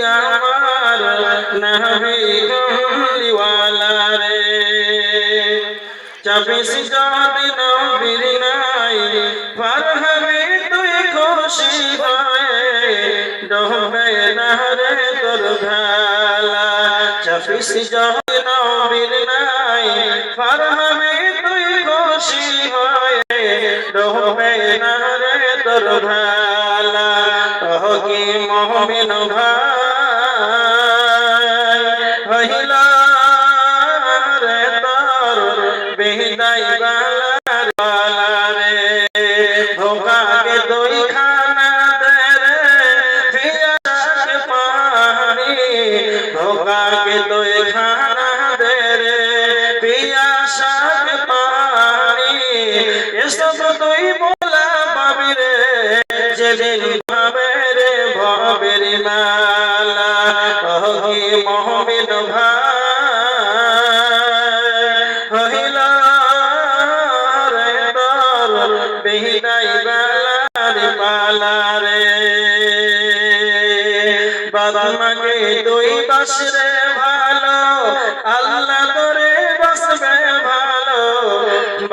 আমার নবী কমলিওয়ালা রে চাপিস যদি নবীর নাই পার হবি তুই খুশি হয়ে ডুবে না রে তোর ভেলা চাপিস যদি নবীর নাই পার হবি তুই খুশি হয়ে ডুবে না রে তোর ভেলা ওহ কি মুমিন ভাই হইল রে তোর বিদায় বালা রে ধোকা के দুই খানা দে রে পিয়াসার পানি ধোকা के দুই খানা দে রে পিয়াসার পানি এসব তুই বলা পাবি রে যেদিন ভাবে রে ভবের মালা ওহ কি মুমিন ভাই হইল রে তোর বিদায় বালা রে বাবা মাকে তুই বাস রে ভালো আল্লাহ তোরে বাসবে ভালো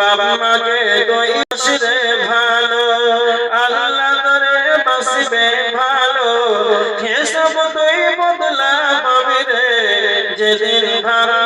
বাবা মাকে তুই বাস রে ভালো আল্লাহ তোরে বাসবে ভালো এসব তুই বদলা পাবি রে যেদিন ভালো